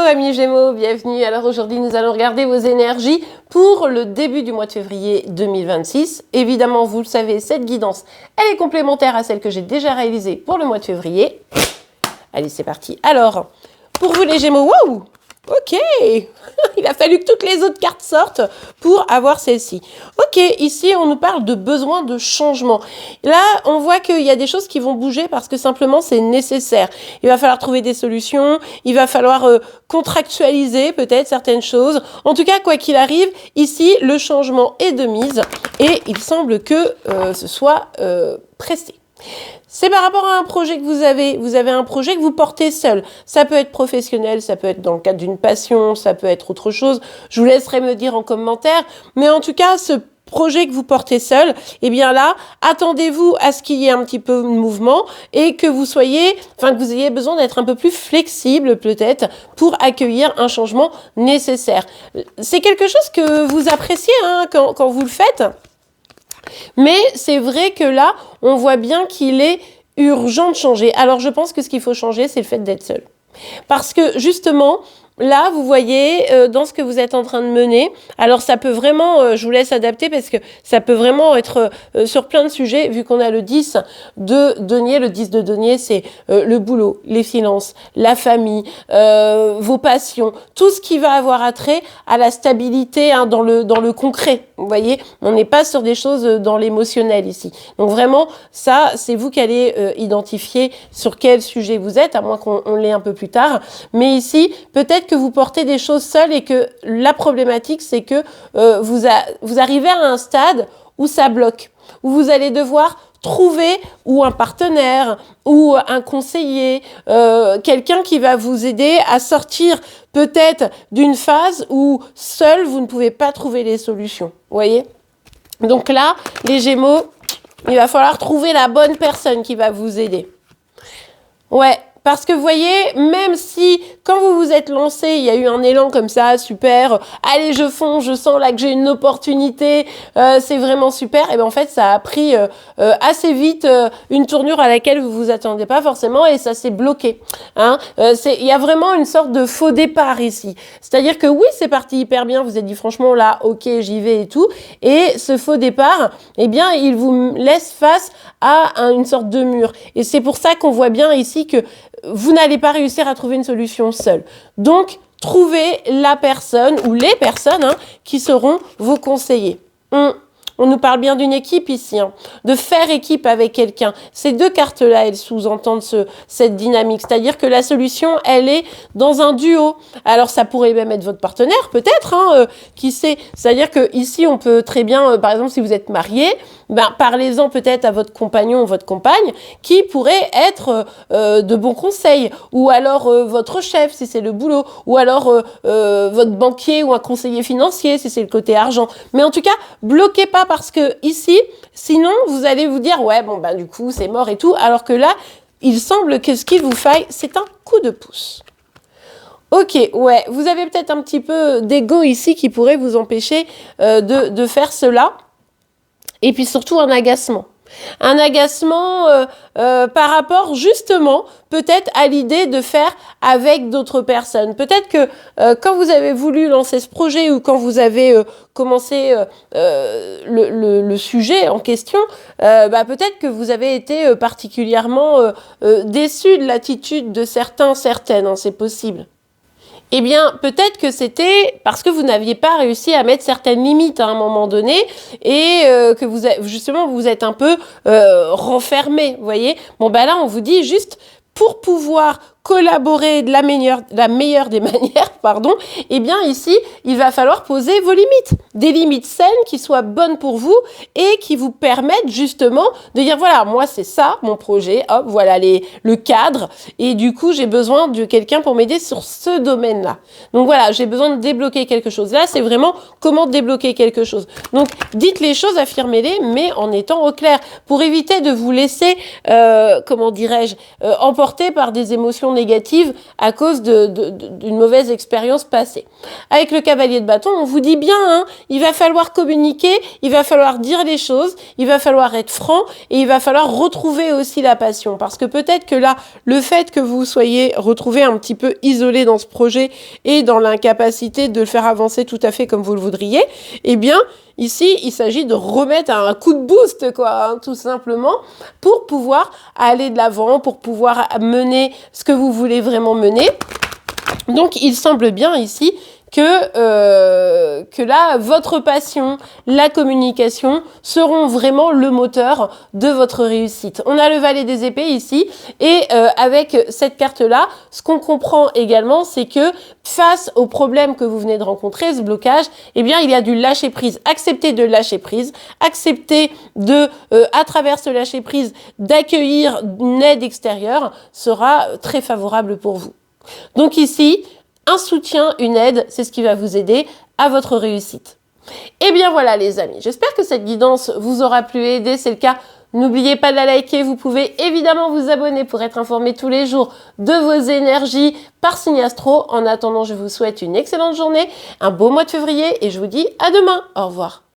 amis Gémeaux, bienvenue. Alors aujourd'hui nous allons regarder vos énergies pour le début du mois de février 2026. Évidemment, vous le savez, cette guidance, elle est complémentaire à celle que j'ai déjà réalisée pour le mois de février. Allez, c'est parti. Alors, pour vous les Gémeaux, waouh! Ok, il a fallu que toutes les autres cartes sortent pour avoir celle-ci. Ok, ici on nous parle de besoin de changement. Là, on voit qu'il y a des choses qui vont bouger parce que simplement c'est nécessaire. Il va falloir trouver des solutions, il va falloir contractualiser peut-être certaines choses. En tout cas, quoi qu'il arrive, ici le changement est de mise et il semble que ce soit pressé. C'est par rapport à un projet que vous avez un projet que vous portez seul. Ça peut être professionnel, ça peut être dans le cadre d'une passion, ça peut être autre chose. Je vous laisserai me dire en commentaire. Mais en tout cas, ce projet que vous portez seul, eh bien là, attendez-vous à ce qu'il y ait un petit peu de mouvement et que vous ayez besoin d'être un peu plus flexible peut-être pour accueillir un changement nécessaire. C'est quelque chose que vous appréciez quand vous le faites. Mais c'est vrai que là, on voit bien qu'il est urgent de changer. Alors, je pense que ce qu'il faut changer, c'est le fait d'être seul. Parce que, justement, là, vous voyez, dans ce que vous êtes en train de mener, alors ça peut vraiment, je vous laisse adapter parce que ça peut vraiment être sur plein de sujets, vu qu'on a le 10 de denier. Le 10 de denier, c'est le boulot, les finances, la famille, vos passions, tout ce qui va avoir attrait à la stabilité dans le concret. Vous voyez, on n'est pas sur des choses dans l'émotionnel ici. Donc vraiment, ça, c'est vous qui allez identifier sur quel sujet vous êtes, à moins qu'on l'ait un peu plus tard. Mais ici, peut-être que vous portez des choses seules et que la problématique, c'est que vous arrivez à un stade où ça bloque, où vous allez devoir trouver ou un partenaire ou un conseiller, quelqu'un qui va vous aider à sortir peut-être d'une phase où seul vous ne pouvez pas trouver les solutions. Vous voyez ? Donc là, les Gémeaux, il va falloir trouver la bonne personne qui va vous aider. Ouais. Parce que vous voyez, même si quand vous vous êtes lancé, il y a eu un élan comme ça, super, allez je fonce, je sens là que j'ai une opportunité, c'est vraiment super, et bien en fait ça a pris assez vite une tournure à laquelle vous vous attendez pas forcément et ça s'est bloqué. Il y a vraiment une sorte de faux départ ici. C'est-à-dire que oui, c'est parti hyper bien, vous vous êtes dit franchement là, ok, j'y vais et tout, et ce faux départ, eh bien il vous laisse face à une sorte de mur. Et c'est pour ça qu'on voit bien ici que vous n'allez pas réussir à trouver une solution seule. Donc, trouvez la personne ou les personnes qui seront vos conseillers. On nous parle bien d'une équipe ici, de faire équipe avec quelqu'un. Ces deux cartes-là, elles sous-entendent cette dynamique. C'est-à-dire que la solution, elle est dans un duo. Alors, ça pourrait même être votre partenaire, peut-être, qui sait. C'est-à-dire que ici, on peut très bien, par exemple, si vous êtes marié, parlez-en peut-être à votre compagnon ou votre compagne qui pourrait être de bons conseils. Ou alors votre chef, si c'est le boulot. Ou alors votre banquier ou un conseiller financier, si c'est le côté argent. Mais en tout cas, bloquez pas parce que ici, sinon, vous allez vous dire, ouais, du coup, c'est mort et tout. Alors que là, il semble que ce qu'il vous faille, c'est un coup de pouce. Ok, ouais, vous avez peut-être un petit peu d'ego ici qui pourrait vous empêcher de faire cela. Et puis surtout un agacement. Un agacement par rapport justement peut-être à l'idée de faire avec d'autres personnes. Peut-être que quand vous avez voulu lancer ce projet ou quand vous avez commencé le sujet en question, peut-être que vous avez été particulièrement déçu de l'attitude de certaines, c'est possible. Eh bien, peut-être que c'était parce que vous n'aviez pas réussi à mettre certaines limites à un moment donné et que vous êtes un peu renfermé, vous voyez. Là, on vous dit juste pour pouvoir collaborer de la meilleure des manières, eh bien ici, il va falloir poser vos limites. Des limites saines qui soient bonnes pour vous et qui vous permettent justement de dire, voilà, moi c'est ça, mon projet, hop, voilà le cadre. Et du coup, j'ai besoin de quelqu'un pour m'aider sur ce domaine-là. Donc voilà, j'ai besoin de débloquer quelque chose. Là, c'est vraiment comment débloquer quelque chose. Donc, dites les choses, affirmez-les, mais en étant au clair, pour éviter de vous laisser, emporter par des émotions négatives à cause d'une mauvaise expérience passée. Avec le cavalier de bâton, on vous dit bien, hein, il va falloir communiquer, il va falloir dire les choses, il va falloir être franc et il va falloir retrouver aussi la passion. Parce que peut-être que là, le fait que vous soyez retrouvé un petit peu isolé dans ce projet et dans l'incapacité de le faire avancer tout à fait comme vous le voudriez, eh bien, ici, il s'agit de remettre un coup de boost, quoi, hein, tout simplement, pour pouvoir aller de l'avant, pour pouvoir mener ce que vous voulez vraiment mener. Donc, il semble bien ici que là, votre passion, la communication seront vraiment le moteur de votre réussite. On a le valet des épées ici et avec cette carte-là, ce qu'on comprend également, c'est que face au problème que vous venez de rencontrer, ce blocage, eh bien, il y a du lâcher-prise. Accepter de lâcher prise, accepter de, à travers ce lâcher-prise, d'accueillir une aide extérieure sera très favorable pour vous. Donc ici, un soutien, une aide, c'est ce qui va vous aider à votre réussite. Et bien voilà les amis, j'espère que cette guidance vous aura plu et aidé. C'est le cas, n'oubliez pas de la liker. Vous pouvez évidemment vous abonner pour être informé tous les jours de vos énergies par signe astro. En attendant, je vous souhaite une excellente journée, un beau mois de février et je vous dis à demain. Au revoir.